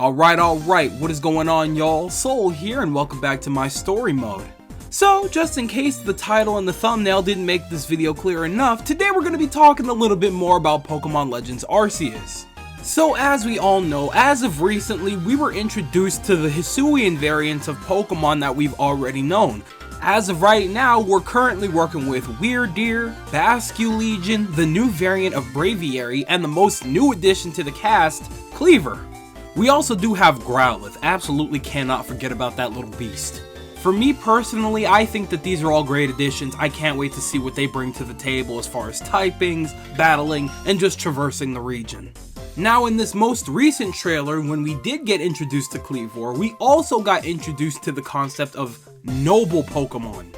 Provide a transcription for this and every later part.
Alright, what is going on, y'all? Soul here, and welcome back to my story mode. So, just in case the title and the thumbnail didn't make this video clear enough, today we're going to be talking a little bit more about Pokemon Legends Arceus. So, as we all know, as of recently, we were introduced to the Hisuian variants of Pokemon that we've already known. As of right now, we're currently working with Weirdeer, Basculegion, the new variant of Braviary, and the most new addition to the cast, Cleaver. We also do have Growlithe, absolutely cannot forget about that little beast. For me personally, I think that these are all great additions. I can't wait to see what they bring to the table as far as typings, battling, and just traversing the region. Now in this most recent trailer, when we did get introduced to Cleaver, we also got introduced to the concept of noble Pokemon.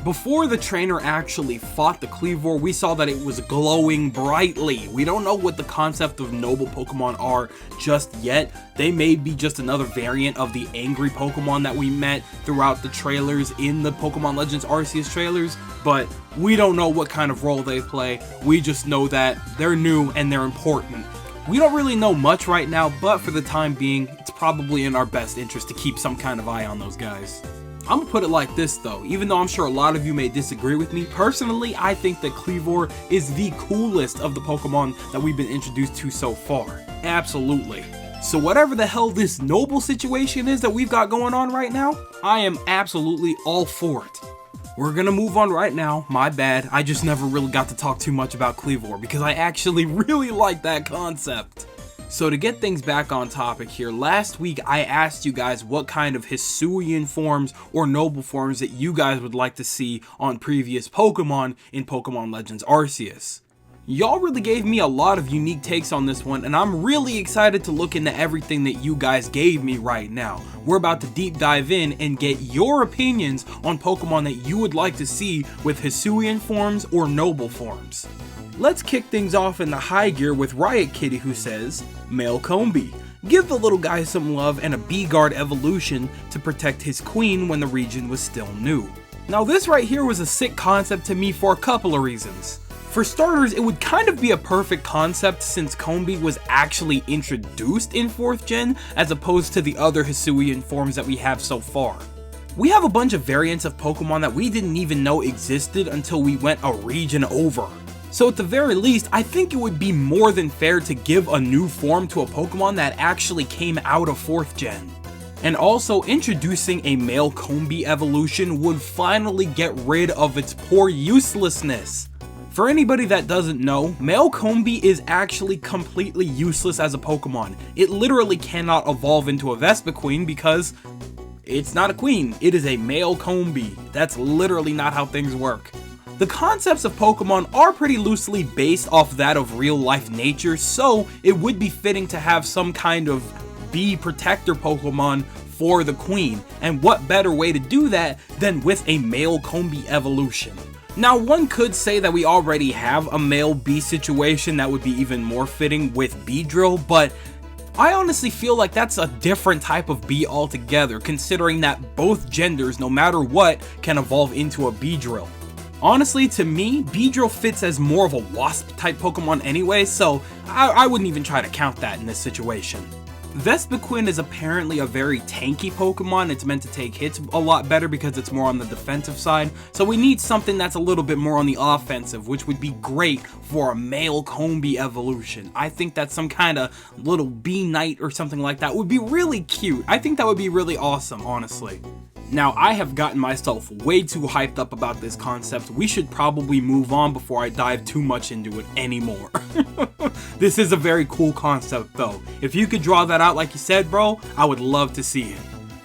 Before the trainer actually fought the Cleaver, we saw that it was glowing brightly. We don't know what the concept of noble Pokemon are just yet. They may be just another variant of the angry Pokemon that we met throughout the trailers in the Pokemon Legends Arceus trailers, but we don't know what kind of role they play. We just know that they're new and they're important. We don't really know much right now, but for the time being, it's probably in our best interest to keep some kind of eye on those guys. I'm gonna put it like this though, even though I'm sure a lot of you may disagree with me, personally I think that Cleaver is the coolest of the Pokemon that we've been introduced to so far. Absolutely. So whatever the hell this noble situation is that we've got going on right now, I am absolutely all for it. We're gonna move on right now, my bad, I just never really got to talk too much about Cleaver because I actually really like that concept. So to get things back on topic here, last week I asked you guys what kind of Hisuian forms or noble forms that you guys would like to see on previous Pokemon in Pokemon Legends Arceus. Y'all really gave me a lot of unique takes on this one, and I'm really excited to look into everything that you guys gave me right now. We're about to deep dive in and get your opinions on Pokemon that you would like to see with Hisuian forms or noble forms. Let's kick things off in the high gear with Riot Kitty, who says, Male Combee. Give the little guy some love and a B-Guard evolution to protect his queen when the region was still new. Now this right here was a sick concept to me for a couple of reasons. For starters, it would kind of be a perfect concept since Combee was actually introduced in 4th gen as opposed to the other Hisuian forms that we have so far. We have a bunch of variants of Pokemon that we didn't even know existed until we went a region over. So at the very least, I think it would be more than fair to give a new form to a Pokemon that actually came out of 4th gen. And also, introducing a male Combee evolution would finally get rid of its poor uselessness. For anybody that doesn't know, male Combee is actually completely useless as a Pokemon. It literally cannot evolve into a Vespiquen because it's not a queen, it is a male Combee. That's literally not how things work. The concepts of Pokemon are pretty loosely based off that of real-life nature, so it would be fitting to have some kind of bee protector Pokemon for the queen, and what better way to do that than with a male Combee evolution. Now one could say that we already have a male bee situation that would be even more fitting with Beedrill, but I honestly feel like that's a different type of bee altogether, considering that both genders, no matter what, can evolve into a Beedrill. Honestly, to me, Beedrill fits as more of a wasp-type Pokemon anyway, so I wouldn't even try to count that in this situation. Vespiquen is apparently a very tanky Pokemon. It's meant to take hits a lot better because it's more on the defensive side, so we need something that's a little bit more on the offensive, which would be great for a male Combee evolution. I think that some kind of little bee knight or something like that would be really cute. I think that would be really awesome, honestly. Now, I have gotten myself way too hyped up about this concept. We should probably move on before I dive too much into it anymore. This is a very cool concept though. If you could draw that out like you said, bro, I would love to see it.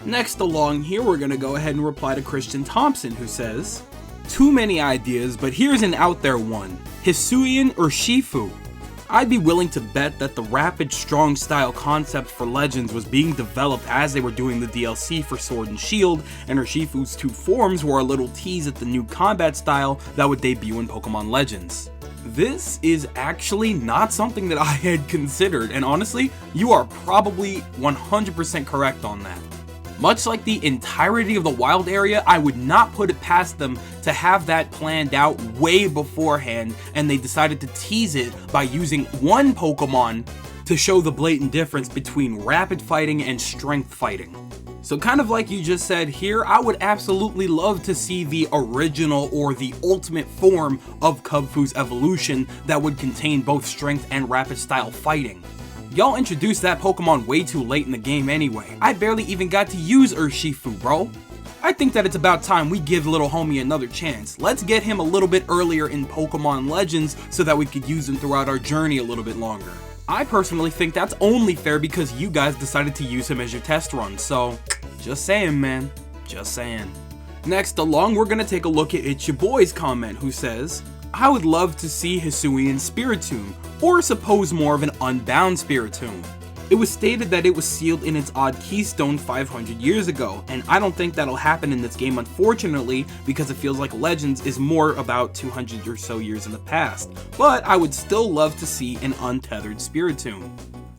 Next along here, we're gonna go ahead and reply to Christian Thompson, who says, Too many ideas, but here's an out there one. Hisuian or Shifu? I'd be willing to bet that the rapid strong style concept for Legends was being developed as they were doing the DLC for Sword and Shield, and Urshifu's 2 forms were a little tease at the new combat style that would debut in Pokemon Legends. This is actually not something that I had considered, and honestly, you are probably 100% correct on that. Much like the entirety of the wild area, I would not put it past them to have that planned out way beforehand, and they decided to tease it by using one Pokemon to show the blatant difference between rapid fighting and strength fighting. So kind of like you just said here, I would absolutely love to see the original or the ultimate form of Kubfu's evolution that would contain both strength and rapid style fighting. Y'all introduced that Pokemon way too late in the game anyway. I barely even got to use Urshifu, bro. I think that it's about time we give little homie another chance. Let's get him a little bit earlier in Pokemon Legends so that we could use him throughout our journey a little bit longer. I personally think that's only fair because you guys decided to use him as your test run, so just saying, man, just saying. Next along, we're gonna take a look at It's Your Boy's comment, who says, I would love to see Hisuian Spiritomb, or suppose more of an unbound Spiritomb. It was stated that it was sealed in its odd keystone 500 years ago, and I don't think that'll happen in this game, unfortunately, because it feels like Legends is more about 200 or so years in the past, but I would still love to see an untethered Spiritomb.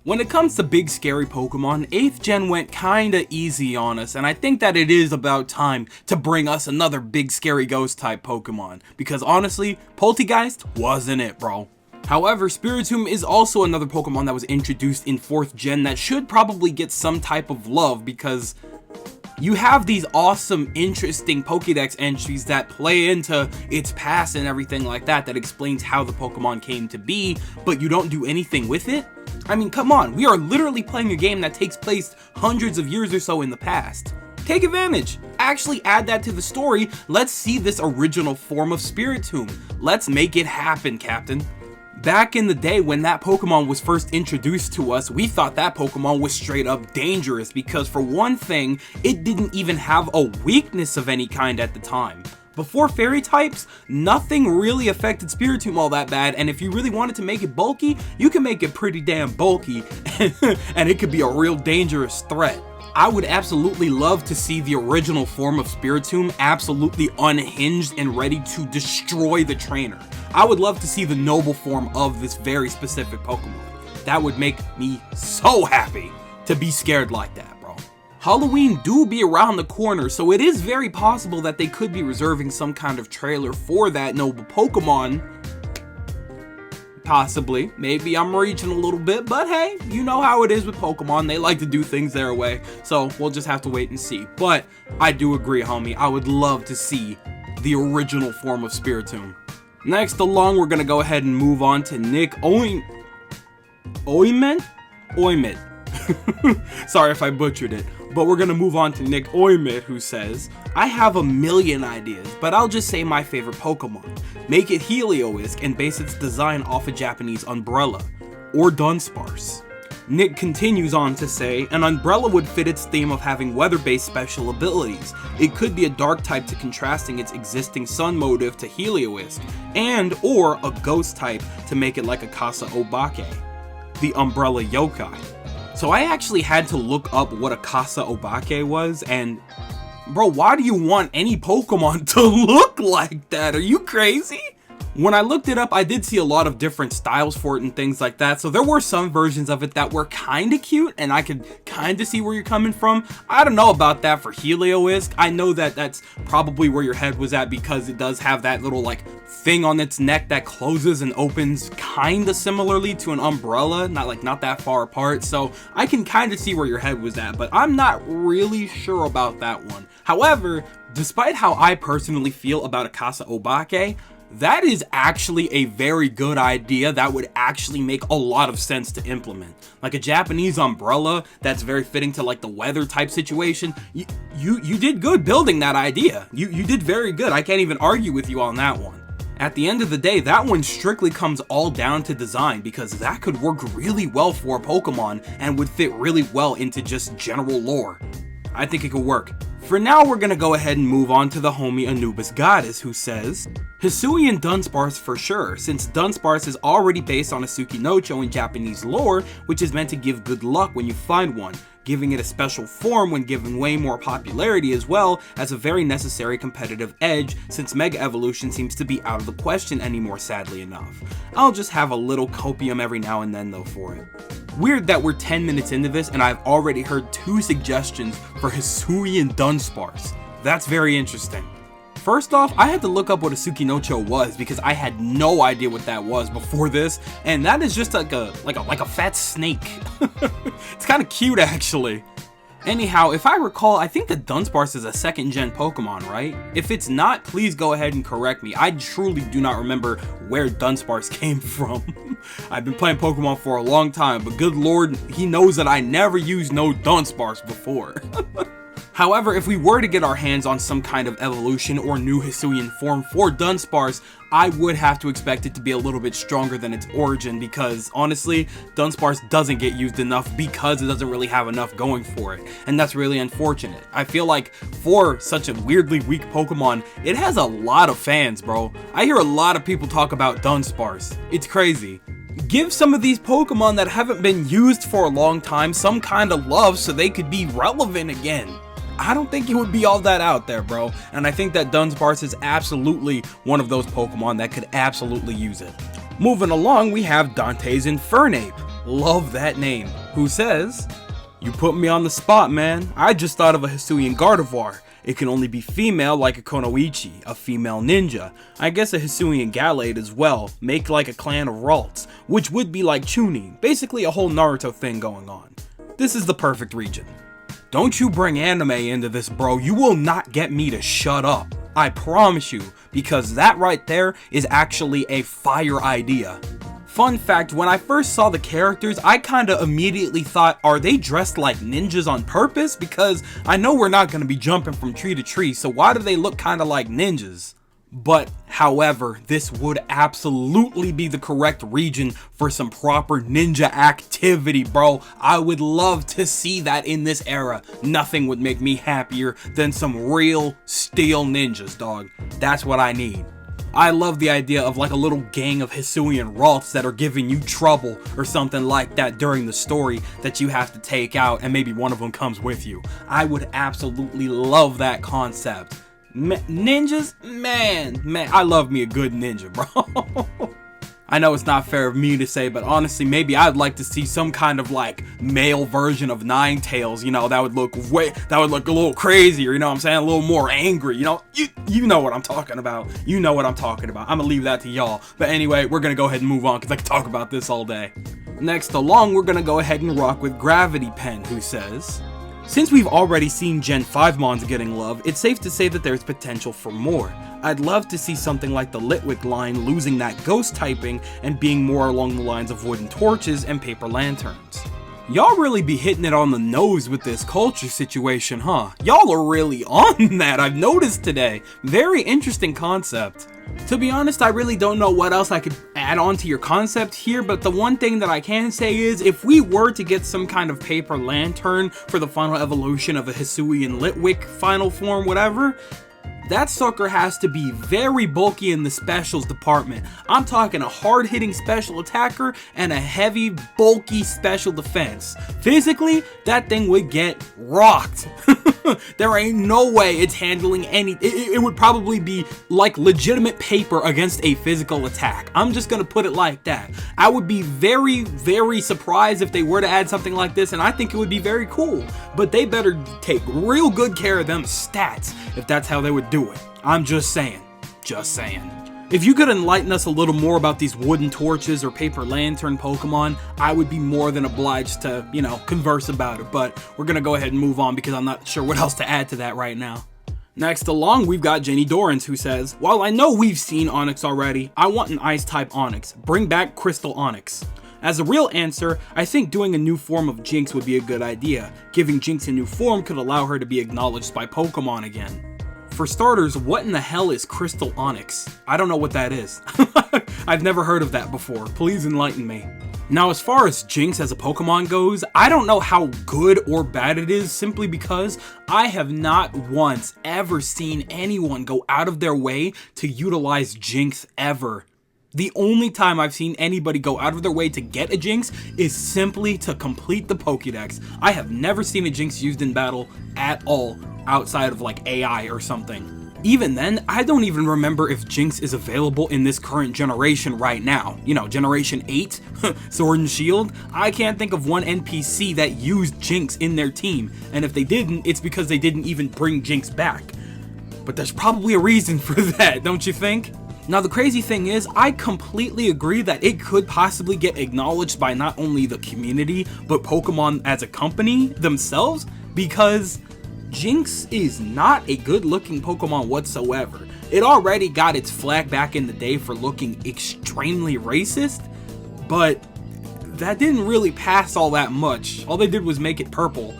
When it comes to big scary Pokemon, 8th gen went kinda easy on us, and I think that it is about time to bring us another big scary ghost type Pokemon, because honestly, Poltegeist wasn't it, bro. However, Spiritomb is also another Pokemon that was introduced in 4th gen that should probably get some type of love, because you have these awesome, interesting Pokédex entries that play into its past and everything like that, that explains how the Pokemon came to be, but you don't do anything with it? I mean, come on, we are literally playing a game that takes place hundreds of years or so in the past. Take advantage! Actually add that to the story. Let's see this original form of Spiritomb. Let's make it happen, Captain. Back in the day when that Pokemon was first introduced to us, we thought that Pokemon was straight up dangerous because for one thing, it didn't even have a weakness of any kind at the time. Before fairy types, nothing really affected Spiritomb all that bad, and if you really wanted to make it bulky, you can make it pretty damn bulky, and it could be a real dangerous threat. I would absolutely love to see the original form of Spiritomb absolutely unhinged and ready to destroy the trainer. I would love to see the noble form of this very specific Pokemon. That would make me so happy to be scared like that, bro. Halloween do be around the corner, so it is very possible that they could be reserving some kind of trailer for that noble Pokemon. Possibly. Maybe I'm reaching a little bit, but hey, you know how it is with Pokemon. They like to do things their way, so we'll just have to wait and see. But I do agree, homie. I would love to see the original form of Spiritomb. Next along, we're gonna go ahead and move on to Nick Oimit? Sorry if I butchered it, but we're gonna move on to Nick Oimit, who says, I have a million ideas, but I'll just say my favorite Pokemon. Make it Heliolisk and base its design off a Japanese umbrella, or Dunsparce. Nick continues on to say, an umbrella would fit its theme of having weather-based special abilities. It could be a dark type to contrasting its existing sun motive to Heliolisk, and or a ghost type to make it like a Kasa Obake, the umbrella yokai. So I actually had to look up what a Kasa Obake was, and bro, why do you want any Pokemon to look like that? Are you crazy? When I looked it up, I did see a lot of different styles for it and things like that, so there were some versions of it that were kinda cute, and I could kinda see where you're coming from. I don't know about that for Heliolisk. I know that that's probably where your head was at because it does have that little like thing on its neck that closes and opens kinda similarly to an umbrella, not that far apart, so I can kinda see where your head was at, but I'm not really sure about that one. However, despite how I personally feel about a Kasa Obake, that is actually a very good idea that would actually make a lot of sense to implement. Like a Japanese umbrella that's very fitting to like the weather type situation. You did good building that idea. You did very good. I can't even argue with you on that one. At the end of the day, that one strictly comes all down to design because that could work really well for a Pokemon and would fit really well into just general lore. I think it could work. For now, we're gonna go ahead and move on to the homie Anubis Goddess, who says, Hisuian Dunsparce for sure, since Dunsparce is already based on a Tsukinocho in Japanese lore, which is meant to give good luck when you find one, giving it a special form when given way more popularity as well as a very necessary competitive edge since Mega Evolution seems to be out of the question anymore, sadly enough. I'll just have a little copium every now and then though for it. Weird that we're 10 minutes into this and I've already heard 2 suggestions for Hisuian Dunsparce. That's very interesting. First off, I had to look up what a Tsukinocho was because I had no idea what that was before this, and that is just like a fat snake. It's kind of cute actually. Anyhow, if I recall, I think that Dunsparce is a 2nd gen Pokemon, right? If it's not, please go ahead and correct me. I truly do not remember where Dunsparce came from. I've been playing Pokemon for a long time, but good lord, he knows that I never used no Dunsparce before. However, if we were to get our hands on some kind of evolution or new Hisuian form for Dunsparce, I would have to expect it to be a little bit stronger than its origin because, honestly, Dunsparce doesn't get used enough because it doesn't really have enough going for it, and that's really unfortunate. I feel like for such a weirdly weak Pokemon, it has a lot of fans, bro. I hear a lot of people talk about Dunsparce. It's crazy. Give some of these Pokemon that haven't been used for a long time some kind of love so they could be relevant again. I don't think it would be all that out there, bro, and I think that Dunsparce is absolutely one of those Pokemon that could absolutely use it. Moving along, we have Dante's Infernape, love that name, who says, "You put me on the spot, man. I just thought of a Hisuian Gardevoir. It can only be female like a Konoichi, a female ninja. I guess a Hisuian Gallade as well, make like a clan of Ralts, which would be like Chunin, basically a whole Naruto thing going on. This is the perfect region." Don't you bring anime into this, bro. You will not get me to shut up. I promise you, because that right there is actually a fire idea. Fun fact, when I first saw the characters, I kinda immediately thought, are they dressed like ninjas on purpose? Because I know we're not gonna be jumping from tree to tree, so why do they look kinda like ninjas? But, however, this would absolutely be the correct region for some proper ninja activity, bro. I would love to see that in this era. Nothing would make me happier than some real steel ninjas, dog. That's what I need. I love the idea of like a little gang of Hisuian Ralts that are giving you trouble or something like that during the story that you have to take out, and maybe one of them comes with you. I would absolutely love that concept. Ninjas? Man, I love me a good ninja, bro. I know it's not fair of me to say, but honestly, maybe I'd like to see some kind of like male version of Ninetales, you know, that would look a little crazier, you know what I'm saying? A little more angry, you know? You know what I'm talking about. You know what I'm talking about. I'm gonna leave that to y'all. But anyway, we're gonna go ahead and move on because I can talk about this all day. Next along, we're gonna go ahead and rock with Gravity Pen, who says, "Since we've already seen Gen 5 Mons getting love, it's safe to say that there's potential for more. I'd love to see something like the Litwick line losing that ghost typing and being more along the lines of wooden torches and paper lanterns." Y'all really be hitting it on the nose with this culture situation, huh? Y'all are really on that, I've noticed today. Very interesting concept. To be honest, I really don't know what else I could add on to your concept here, but the one thing that I can say is, if we were to get some kind of paper lantern for the final evolution of a Hisuian Litwick final form, whatever, that sucker has to be very bulky in the specials department. I'm talking a hard-hitting special attacker and a heavy, bulky special defense. Physically, that thing would get rocked. There ain't no way it's handling any. It would probably be like legitimate paper against a physical attack. I'm just gonna put it like that. I would be very, very surprised if they were to add something like this, and I think it would be very cool. But they better take real good care of them stats if that's how they would do it. I'm just saying. Just saying. If you could enlighten us a little more about these wooden torches or paper lantern Pokemon, I would be more than obliged to, you know, converse about it. But we're gonna go ahead and move on because I'm not sure what else to add to that right now. Next along, we've got Jenny Dorrance, who says, "While I know we've seen Onix already, I want an Ice-type Onix. Bring back Crystal Onix." As a real answer, I think doing a new form of Jinx would be a good idea. Giving Jinx a new form could allow her to be acknowledged by Pokemon again. For starters, what in the hell is Crystal Onix? I don't know what that is. I've never heard of that before. Please enlighten me. Now, as far as Jinx as a Pokemon goes, I don't know how good or bad it is simply because I have not once ever seen anyone go out of their way to utilize Jinx ever. The only time I've seen anybody go out of their way to get a Jinx is simply to complete the Pokédex. I have never seen a Jinx used in battle at all, outside of like AI or something. Even then, I don't even remember if Jinx is available in this current generation right now. You know, Generation 8, Sword and Shield. I can't think of one NPC that used Jinx in their team, and if they didn't, it's because they didn't even bring Jinx back. but there's probably a reason for that, don't you think? Now the crazy thing is, I completely agree that it could possibly get acknowledged by not only the community, but Pokemon as a company themselves, because Jinx is not a good looking Pokemon whatsoever. It already got its flag back in the day for looking extremely racist, but that didn't really pass all that much. All they did was make it purple.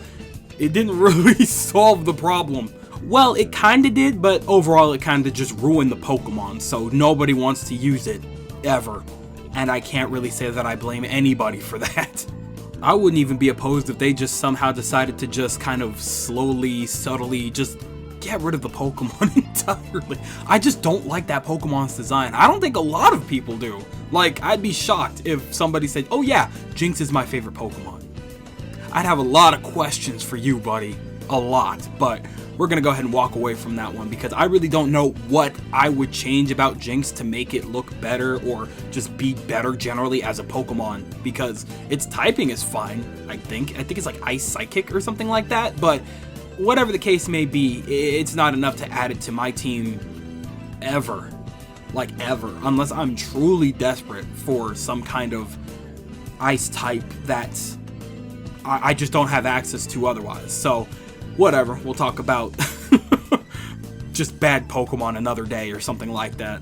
It didn't really solve the problem. Well, it kinda did, but overall it kinda just ruined the Pokemon, so nobody wants to use it, ever. And I can't really say that I blame anybody for that. I wouldn't even be opposed if they just somehow decided to just kind of slowly, subtly, just get rid of the Pokemon entirely. I just don't like that Pokemon's design. I don't think a lot of people do. Like, I'd be shocked if somebody said, oh yeah, Jinx is my favorite Pokemon. I'd have a lot of questions for you, buddy. A lot, but we're gonna go ahead and walk away from that one because I really don't know what I would change about Jinx to make it look better or just be better generally as a Pokemon, because its typing is fine. I think it's like Ice Psychic or something like that, but whatever the case may be, it's not enough to add it to my team ever, like ever, unless I'm truly desperate for some kind of ice type that I just don't have access to otherwise. So whatever, we'll talk about just bad Pokemon another day or something like that.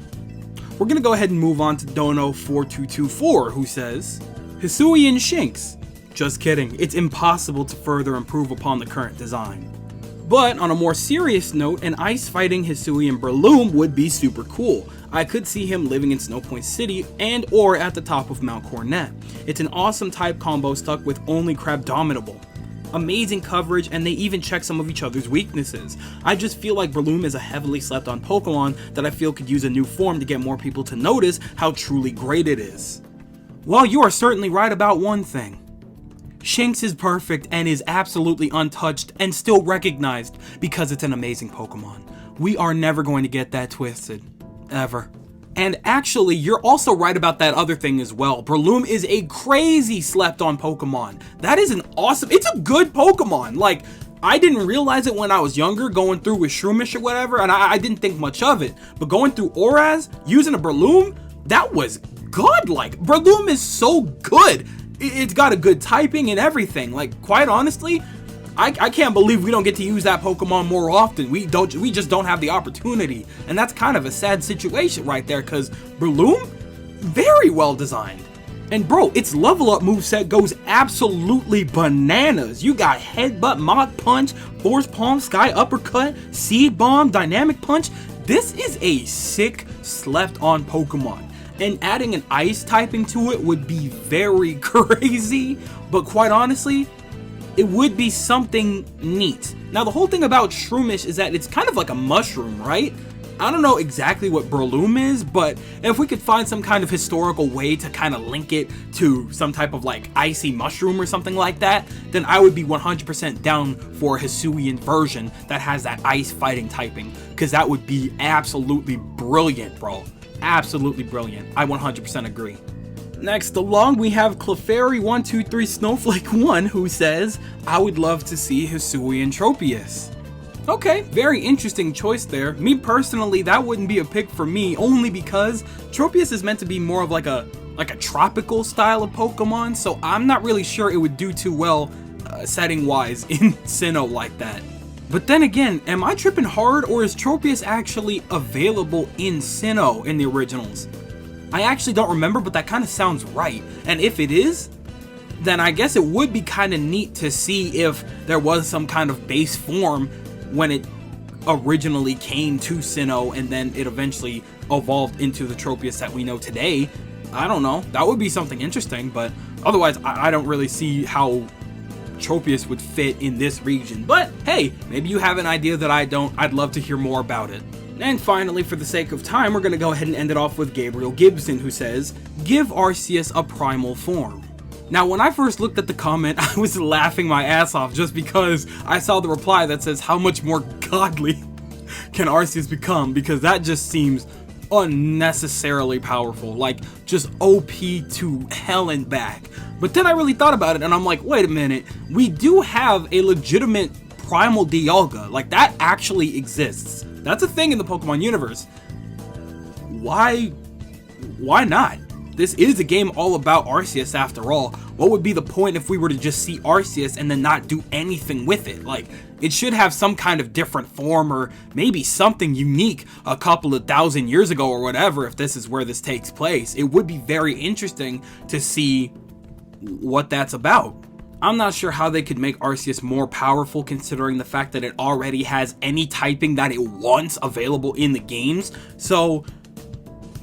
We're gonna go ahead and move on to Dono4224, who says, Hisuian Shinx. Just kidding, it's impossible to further improve upon the current design. But on a more serious note, an ice fighting Hisuian Berlum would be super cool. I could see him living in Snowpoint City and or at the top of Mount Coronet. It's an awesome type combo stuck with only Crabdominable. Amazing coverage, and they even check some of each other's weaknesses. I just feel like Berlum is a heavily slept on Pokemon that I feel could use a new form to get more people to notice how truly great it is. Well, you are certainly right about one thing. Shinx is perfect and is absolutely untouched and still recognized because it's an amazing Pokemon. We are never going to get that twisted. Ever. And actually, you're also right about that other thing as well. Berlum is a crazy slept on Pokemon. That is an awesome, it's a good Pokemon. Like, I didn't realize it when I was younger, going through with Shroomish or whatever, and I didn't think much of it. But going through Oraz, using a Berlum, that was godlike. Berlum is so good. It's got a good typing and everything. Like, quite honestly, I can't believe we don't get to use that Pokemon more often. We just don't have the opportunity. And that's kind of a sad situation right there, because Berlum, very well designed. And bro, its level up moveset goes absolutely bananas. You got Headbutt, Mach Punch, Force Palm, Sky Uppercut, Seed Bomb, Dynamic Punch. This is a sick slept on Pokemon. And adding an ice typing to it would be very crazy, but quite honestly, it would be something neat. Now, the whole thing about Shroomish is that it's kind of like a mushroom, right? I don't know exactly what Berlum is, but if we could find some kind of historical way to kind of link it to some type of like icy mushroom or something like that, then I would be 100% down for a Hisuian version that has that ice fighting typing, because that would be absolutely brilliant, bro. Absolutely brilliant. I 100% agree. Next along, we have Clefairy123 Snowflake 1, who says, I would love to see Hisuian Tropius. Okay, very interesting choice there. Me personally, that wouldn't be a pick for me, only because Tropius is meant to be more of like a tropical style of Pokemon, so I'm not really sure it would do too well setting-wise in Sinnoh like that. But then again, am I tripping hard, or is Tropius actually available in Sinnoh in the originals? I actually don't remember, but that kind of sounds right. And if it is, then I guess it would be kind of neat to see if there was some kind of base form when it originally came to Sinnoh and then it eventually evolved into the Tropius that we know today. I don't know. That would be something interesting, but otherwise I don't really see how Tropius would fit in this region. But hey, maybe you have an idea that I don't. I'd love to hear more about it. And finally, for the sake of time, we're going to go ahead and end it off with Gabriel Gibson, who says, give Arceus a primal form. Now, when I first looked at the comment, I was laughing my ass off just because I saw the reply that says, how much more godly can Arceus become? Because that just seems unnecessarily powerful, like just OP to hell and back. But then I really thought about it and I'm like, wait a minute, we do have a legitimate primal Dialga, like that actually exists. That's a thing in the Pokemon universe. Why not? This is a game all about Arceus after all. What would be the point if we were to just see Arceus and then not do anything with it? Like, it should have some kind of different form or maybe something unique a couple of thousand years ago or whatever if this is where this takes place. It would be very interesting to see what that's about. I'm not sure how they could make Arceus more powerful considering the fact that it already has any typing that it wants available in the games. So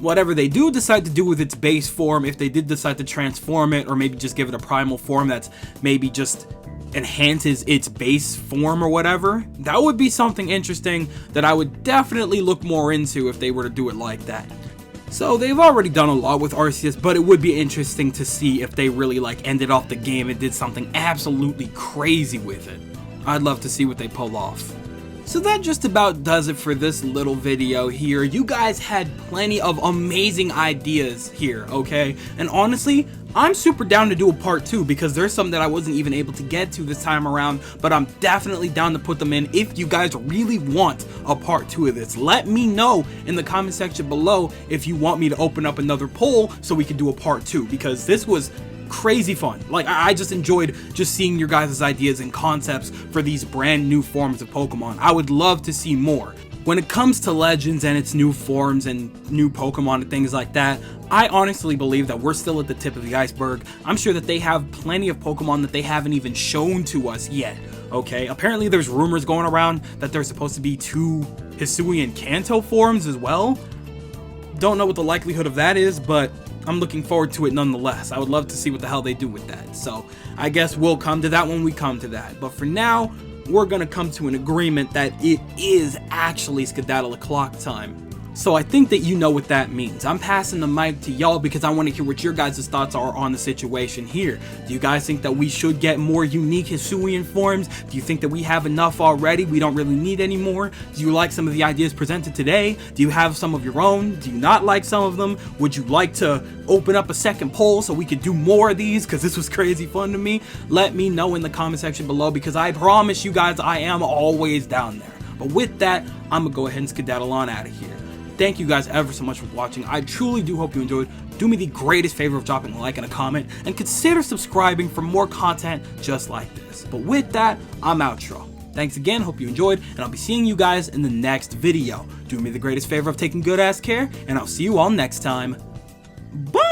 whatever they do decide to do with its base form, if they did decide to transform it or maybe just give it a primal form that's maybe just enhances its base form or whatever, that would be something interesting that I would definitely look more into if they were to do it like that. So they've already done a lot with Arceus, but it would be interesting to see if they really like ended off the game and did something absolutely crazy with it. I'd love to see what they pull off. So that just about does it for this little video here. You guys had plenty of amazing ideas here, okay? And honestly, I'm super down to do a part 2 because there's some that I wasn't even able to get to this time around, but I'm definitely down to put them in if you guys really want a part 2 of this. Let me know in the comment section below if you want me to open up another poll so we can do a part 2 because this was crazy fun. Like, I just enjoyed just seeing your guys' ideas and concepts for these brand new forms of Pokemon. I would love to see more. When it comes to Legends and its new forms and new Pokemon and things like that, I honestly believe that we're still at the tip of the iceberg. I'm sure that they have plenty of Pokemon that they haven't even shown to us yet, okay? Apparently there's rumors going around that there's supposed to be 2 Hisuian Kanto forms as well. Don't know what the likelihood of that is, but I'm looking forward to it nonetheless. I would love to see what the hell they do with that. So I guess we'll come to that when we come to that. But for now, we're gonna come to an agreement that it is actually skedaddle o'clock time. So I think that you know what that means. I'm passing the mic to y'all because I want to hear what your guys' thoughts are on the situation here. Do you guys think that we should get more unique Hisuian forms? Do you think that we have enough already? We don't really need any more? Do you like some of the ideas presented today? Do you have some of your own? Do you not like some of them? Would you like to open up a second poll so we could do more of these? Because this was crazy fun to me. Let me know in the comment section below because I promise you guys I am always down there. But with that, I'm going to go ahead and skedaddle on out of here. Thank you guys ever so much for watching. I truly do hope you enjoyed. Do me the greatest favor of dropping a like and a comment, and consider subscribing for more content just like this. But with that, I'm outro. Thanks again, hope you enjoyed, and I'll be seeing you guys in the next video. Do me the greatest favor of taking good ass care, and I'll see you all next time. Bye!